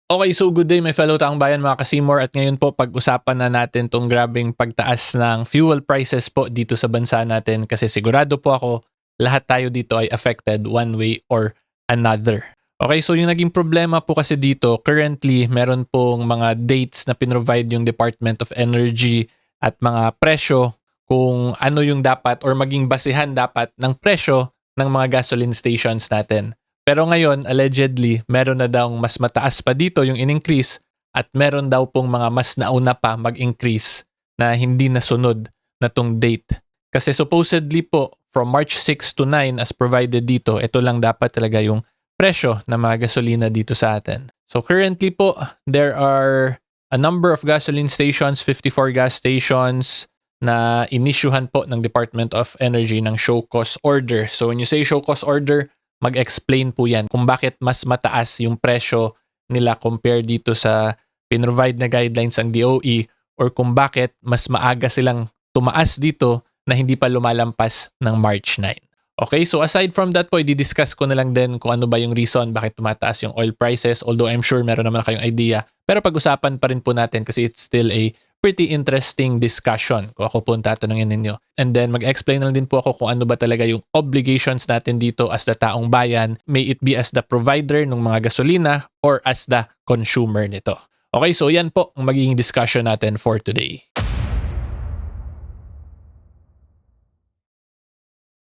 Okay, so good day my fellow taong bayan mga ka-Seymour, at ngayon po pag-usapan na natin tong grabeng pagtaas ng fuel prices po dito sa bansa natin, kasi sigurado po ako lahat tayo dito ay affected one way or another. Okay, so yung naging problema po kasi dito, currently meron pong mga dates na pinrovide yung Department of Energy at mga presyo kung ano yung dapat or maging basihan dapat ng presyo ng mga gasoline stations natin. Pero ngayon, allegedly, meron na daw mas mataas pa dito yung in-increase, at meron daw pong mga mas nauna pa mag-increase na hindi nasunod na tong date. Kasi supposedly po, from March 6 to 9 as provided dito, ito lang dapat talaga yung presyo ng mga gasolina dito sa atin. So currently po, there are a number of gasoline stations, 54 gas stations, na inisyuhan po ng Department of Energy ng show cause order. So when you say show cause order, mag-explain po yan kung bakit mas mataas yung presyo nila compare dito sa pinrovide na guidelines ng DOE, or kung bakit mas maaga silang tumaas dito na hindi pa lumalampas ng March 9. Okay, so aside from that po, i-discuss ko na lang din kung ano ba yung reason bakit tumataas yung oil prices, although I'm sure meron naman kayong idea. Pero pag-usapan pa rin po natin kasi it's still a pretty interesting discussion kung ako po ang tatanungin ninyo. And then mag-explain lang din po ako kung ano ba talaga yung obligations natin dito as the taong bayan, may it be as the provider ng mga gasolina or as the consumer nito. Okay, so yan po ang magiging discussion natin for today.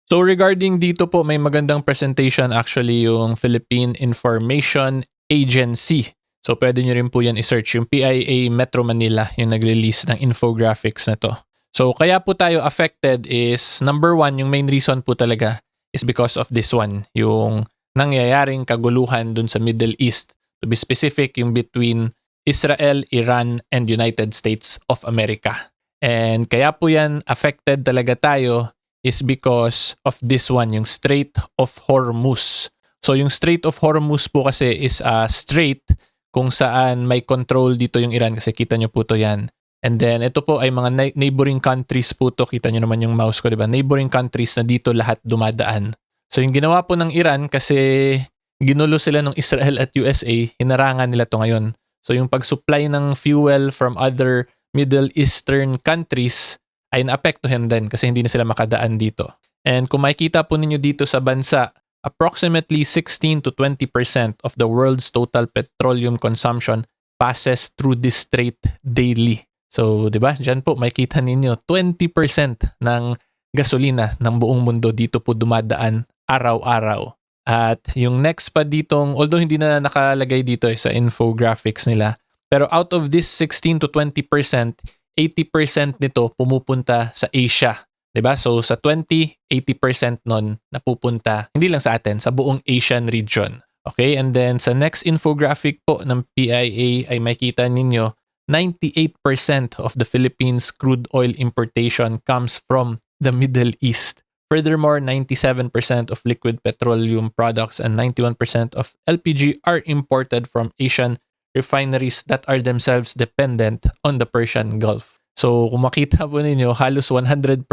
So regarding dito po, may magandang presentation actually yung Philippine Information Agency. So pwede nyo rin po yan i-search, yung PIA Metro Manila, yung nag-release ng infographics na to. So kaya po tayo affected is, number one, yung main reason po talaga is because of this one, yung nangyayaring kaguluhan dun sa Middle East. To be specific, yung between Israel, Iran, and United States of America. And kaya po yan affected talaga tayo is because of this one, yung Strait of Hormuz. So yung Strait of Hormuz po kasi is a strait kung saan may control dito yung Iran, kasi kita nyo po to yan. And then ito po ay mga neighboring countries po to, kita nyo naman yung mouse ko, diba? Neighboring countries na dito lahat dumadaan. So yung ginawa po ng Iran, kasi ginulo sila ng Israel at USA, hinarangan nila to ngayon. So yung pag-supply ng fuel from other Middle Eastern countries ay naapektuhan din kasi hindi na sila makadaan dito. And kung makikita po ninyo dito sa bansa, approximately 16 to 20% of the world's total petroleum consumption passes through this strait daily. So, di ba? Diyan po makikita ninyo 20% ng gasolina ng buong mundo dito po dumadaan araw-araw. At yung next pa ditong, although hindi na nakalagay dito sa infographics nila, pero out of this 16 to 20%, 80% nito pumupunta sa Asia. 'Di ba? So sa 80% nun napupunta hindi lang sa atin, sa buong Asian region. Okay? And then sa next infographic po ng PIA ay makita ninyo 98% of the Philippines crude oil importation comes from the Middle East. Furthermore, 97% of liquid petroleum products and 91% of LPG are imported from Asian refineries that are themselves dependent on the Persian Gulf. So kung makita po ninyo, halos 100%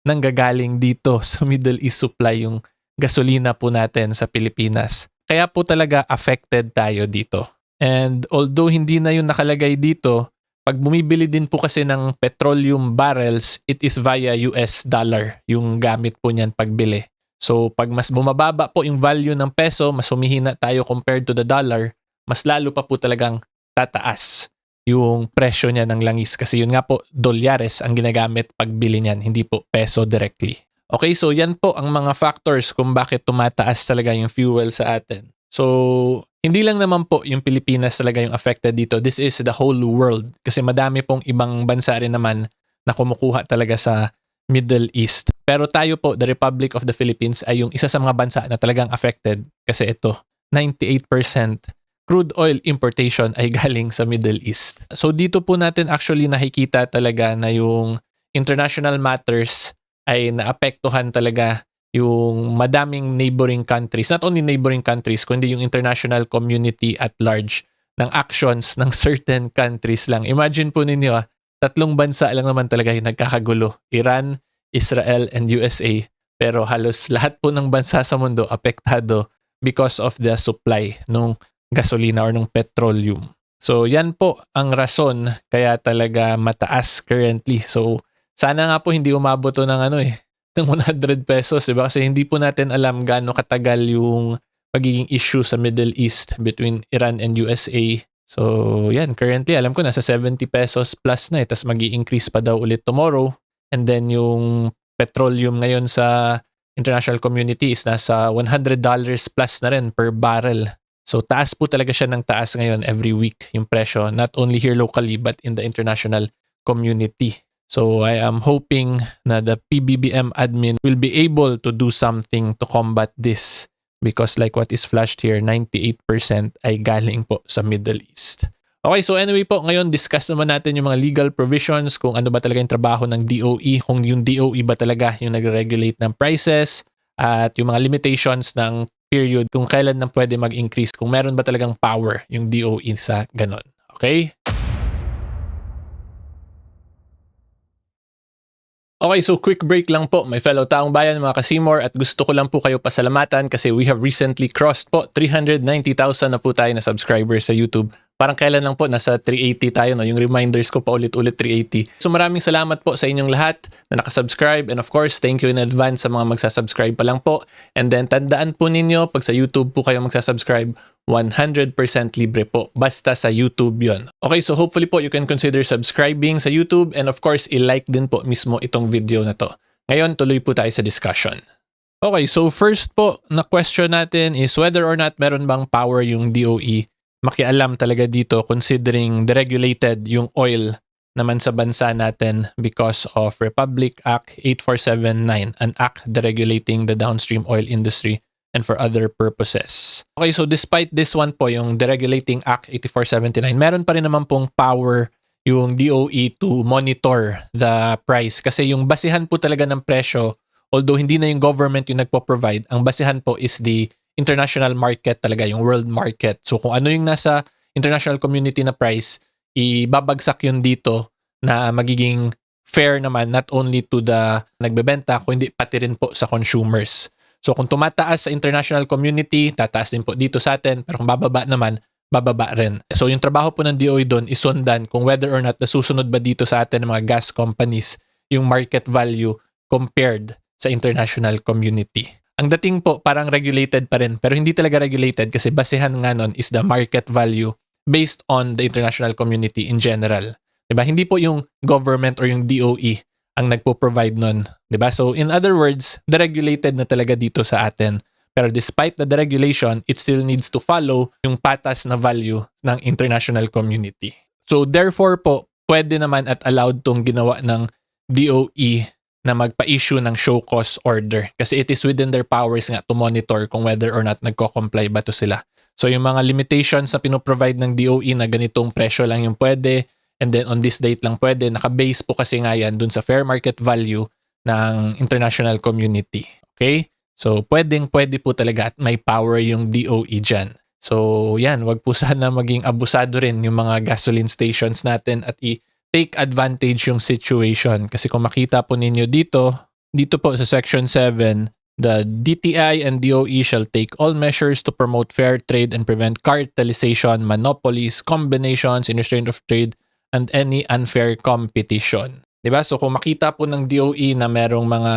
nang gagaling dito sa Middle East supply yung gasolina po natin sa Pilipinas. Kaya po talaga affected tayo dito. And although hindi na yun nakalagay dito, pag bumibili din po kasi ng petroleum barrels, it is via US dollar yung gamit po niyan pagbili. So pag mas bumababa po yung value ng peso, mas humihina tayo compared to the dollar, mas lalo pa po talagang tataas yung presyo niya ng langis. Kasi yun nga po, dolyares ang ginagamit pagbili niyan, hindi po peso directly. Okay, so yan po ang mga factors kung bakit tumataas talaga yung fuel sa atin. So, hindi lang naman po yung Pilipinas talaga yung affected dito. This is the whole world. Kasi madami pong ibang bansa rin naman na kumukuha talaga sa Middle East. Pero tayo po, the Republic of the Philippines, ay yung isa sa mga bansa na talagang affected. Kasi ito, 98% crude oil importation ay galing sa Middle East. So dito po natin actually nakikita talaga na yung international matters ay naapektuhan talaga yung madaming neighboring countries. Not only neighboring countries, kundi yung international community at large ng actions ng certain countries lang. Imagine po ninyo, tatlong bansa lang naman talaga yung nagkakagulo. Iran, Israel, and USA. Pero halos lahat po ng bansa sa mundo apektado because of the supply nung gasolina or ng petroleum. So yan po ang rason kaya talaga mataas currently. So sana nga po hindi umabot to ng ng 100 pesos, diba? Kasi hindi po natin alam gaano katagal yung magiging issue sa Middle East between Iran and USA. So yan, currently alam ko nasa 70 pesos plus na tas magi-increase pa daw ulit tomorrow. And then yung petroleum ngayon sa international community is nasa $100 plus na rin per barrel. So taas po talaga siya ng taas ngayon every week yung presyo, not only here locally but in the international community. So I am hoping na the PBBM admin will be able to do something to combat this because like what is flashed here, 98% ay galing po sa Middle East. Okay, so anyway po, ngayon discuss naman natin yung mga legal provisions, kung ano ba talaga yung trabaho ng DOE, kung yung DOE ba talaga yung nagre-regulate ng prices, at yung mga limitations ng period kung kailan na pwede mag-increase, kung meron ba talagang power yung DOE sa ganon. Okay? Okay, so quick break lang po, my fellow taong bayan, mga ka-Seymour, at gusto ko lang po kayo pasalamatan kasi we have recently crossed po 390,000 na po tayo na subscribers sa YouTube. Parang kailan lang po, nasa 380 tayo, no? Yung reminders ko pa ulit-ulit 380. So maraming salamat po sa inyong lahat na nakasubscribe, and of course, thank you in advance sa mga magsasubscribe pa lang po. And then tandaan po ninyo, pag sa YouTube po kayo magsasubscribe, 100% libre po. Basta sa YouTube yon. Okay, so hopefully po you can consider subscribing sa YouTube, and of course, i-like din po mismo itong video na to. Ngayon, tuloy po tayo sa discussion. Okay, so first po na question natin is whether or not meron bang power yung DOE makialam talaga dito considering deregulated yung oil naman sa bansa natin because of Republic Act 8479, an act deregulating the downstream oil industry and for other purposes. Okay, so despite this one po, yung Deregulating Act 8479, meron pa rin naman pong power yung DOE to monitor the price. Kasi yung basihan po talaga ng presyo, although hindi na yung government yung nagpo-provide, ang basihan po is the international market talaga, yung world market. So kung ano yung nasa international community na price, ibabagsak yun dito na magiging fair naman not only to the nagbebenta, kundi pati rin po sa consumers. So kung tumataas sa international community, tataas din po dito sa atin, pero kung bababa naman, bababa rin. So yung trabaho po ng DOE doon is sundan kung whether or not nasusunod ba dito sa atin ng mga gas companies yung market value compared sa international community. Ang dating po parang regulated pa rin, pero hindi talaga regulated kasi basehan nga nun is the market value based on the international community in general. Diba? Hindi po yung government or yung DOE ang nagpo-provide nun. Diba? So in other words, deregulated na talaga dito sa atin. Pero despite the deregulation, it still needs to follow yung patas na value ng international community. So therefore po, pwede naman at allowed tong ginawa ng DOE na magpa-issue ng show cause order kasi it is within their powers nga to monitor kung whether or not nagko-comply ba to sila. So yung mga limitations na pinoprovide ng DOE na ganitong presyo lang yung pwede and then on this date lang pwede, naka-base po kasi nga yan dun sa fair market value ng international community. Okay? So pwede po talaga at may power yung DOE dyan. So yan, wag po sana maging abusado rin yung mga gasoline stations natin at take advantage yung situation. Kasi kung makita po ninyo dito po sa Section 7, the DTI and DOE shall take all measures to promote fair trade and prevent cartelization, monopolies, combinations in restraint of trade, and any unfair competition. Diba? So kung makita po ng DOE na merong mga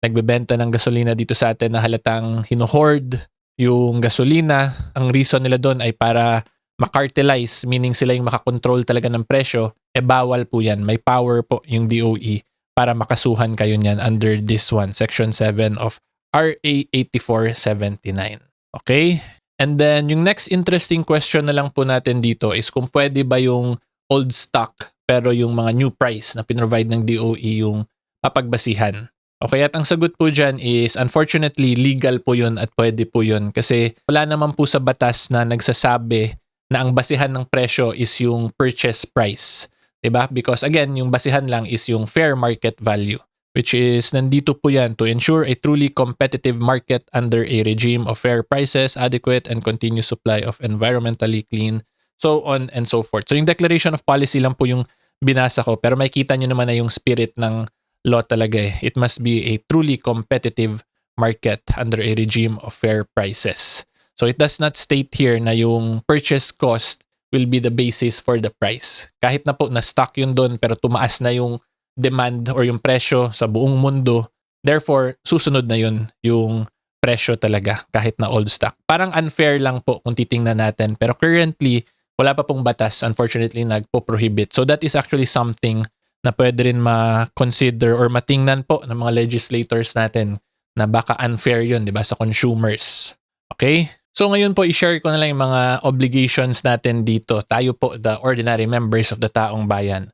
nagbebenta ng gasolina dito sa atin na halatang hinohoard yung gasolina, ang reason nila doon ay para makartelize, meaning sila yung makakontrol talaga ng presyo, bawal po yan. May power po yung DOE para makasuhan kayo niyan under this one, Section 7 of RA 8479. Okay? And then, yung next interesting question na lang po natin dito is kung pwede ba yung old stock pero yung mga new price na pinrovide ng DOE yung papagbasihan. Okay, at ang sagot po dyan is unfortunately legal po yun at pwede po yun kasi wala naman po sa batas na nagsasabi na ang basihan ng presyo is yung purchase price. Diba? Because again, yung basihan lang is yung fair market value, which is nandito po yan to ensure a truly competitive market under a regime of fair prices, adequate and continuous supply of environmentally clean, so on and so forth. So yung declaration of policy lang po yung binasa ko, pero makikita nyo naman na yung spirit ng law talaga eh. It must be a truly competitive market under a regime of fair prices. So it does not state here na yung purchase cost will be the basis for the price. Kahit na po na-stock yun doon pero tumaas na yung demand or yung presyo sa buong mundo, therefore susunod na yun yung presyo talaga kahit na old stock. Parang unfair lang po kung titingnan natin, pero currently wala pa pong batas, unfortunately, nagpo-prohibit. So that is actually something na pwede rin ma-consider or matingnan po ng mga legislators natin na baka unfair yun, di ba, sa consumers. Okay? So ngayon po, i-share ko na lang yung mga obligations natin dito. Tayo po, the ordinary members of the taong bayan.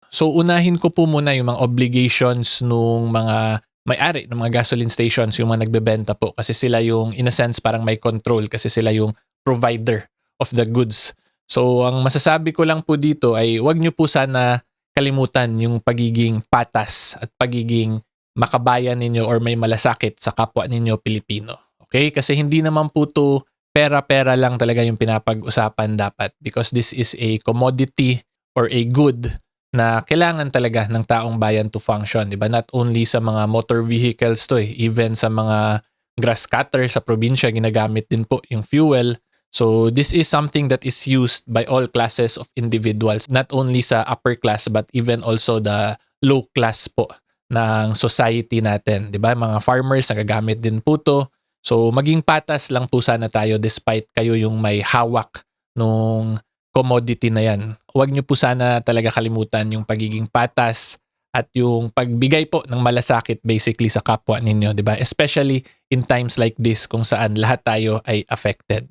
So unahin ko po muna yung mga obligations nung mga may-ari ng mga gasoline stations, yung mga nagbebenta po, kasi sila yung in a sense parang may control kasi sila yung provider of the goods. So ang masasabi ko lang po dito ay wag nyo po sana kalimutan yung pagiging patas at pagiging makabayan ninyo or may malasakit sa kapwa ninyo Pilipino. Okay? Kasi hindi naman po to pera-pera lang talaga yung pinapag-usapan dapat, because this is a commodity or a good na kailangan talaga ng taong bayan to function, di ba? Not only sa mga motor vehicles to even sa mga grass cutter sa probinsya ginagamit din po yung fuel. So this is something that is used by all classes of individuals, not only sa upper class but even also the low class po ng society natin, di ba? Mga farmers nagagamit din po to. So maging patas lang po sana tayo despite kayo yung may hawak nung commodity na yan. Huwag nyo po sana talaga kalimutan yung pagiging patas at yung pagbigay po ng malasakit basically sa kapwa ninyo, di ba? Especially in times like this kung saan lahat tayo ay affected.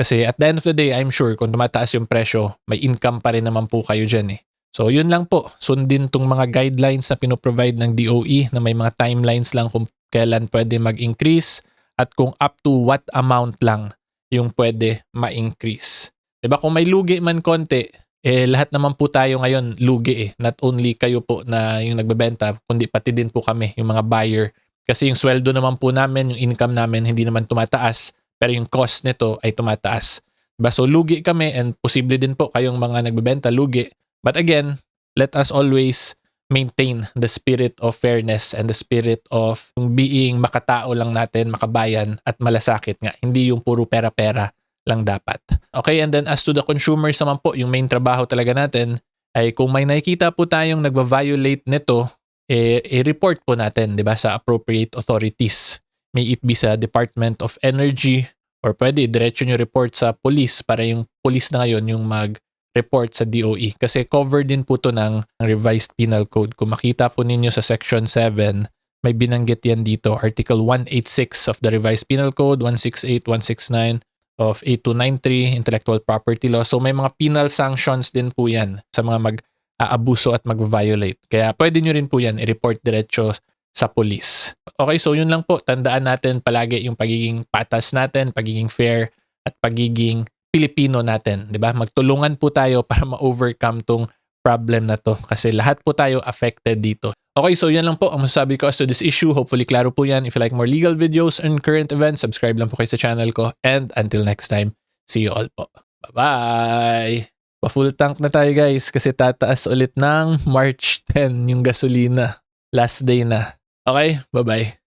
Kasi at the end of the day, I'm sure kung tumataas yung presyo, may income pa rin naman po kayo dyan eh. So yun lang po, sundin tong mga guidelines na pinoprovide ng DOE na may mga timelines lang kung kailan pwede mag-increase at kung up to what amount lang yung pwede ma-increase. Diba kung may lugi man konti, lahat naman po tayo ngayon lugi eh. Not only kayo po na yung nagbebenta, kundi pati din po kami, yung mga buyer. Kasi yung sweldo naman po namin, yung income namin hindi naman tumataas, pero yung cost nito ay tumataas. Diba? So lugi kami and posible din po kayong mga nagbebenta lugi. But again, let us always maintain the spirit of fairness and the spirit of being makatao lang natin, makabayan at malasakit nga. Hindi yung puro pera-pera lang dapat. Okay, and then as to the consumers naman po, yung main trabaho talaga natin ay kung may nakikita po tayong nagva-violate nito, i-report po natin, di ba, sa appropriate authorities. May it be sa Department of Energy or pwede diretso nyo report sa police para yung police na ngayon yung mag-report sa DOE. Kasi covered din po to ng revised penal code. Kung makita po ninyo sa section 7, may binanggit yan dito. Article 186 of the revised penal code, 168, 169, of 8293, intellectual property law. So may mga penal sanctions din po yan sa mga mag-aabuso at mag-violate. Kaya pwede nyo rin po yan i-report diretso sa police. Okay, so yun lang po. Tandaan natin palagi yung pagiging patas natin, pagiging fair, at pagiging Pilipino natin. Diba? Magtulungan po tayo para ma-overcome tong problem na to. Kasi lahat po tayo affected dito. Okay, so yan lang po ang masasabi ko as to this issue. Hopefully, klaro po yan. If you like more legal videos and current events, subscribe lang po kayo sa channel ko. And until next time, see you all po. Bye-bye! Pa-full tank na tayo guys kasi tataas ulit ng March 10 yung gasolina. Last day na. Okay, bye-bye.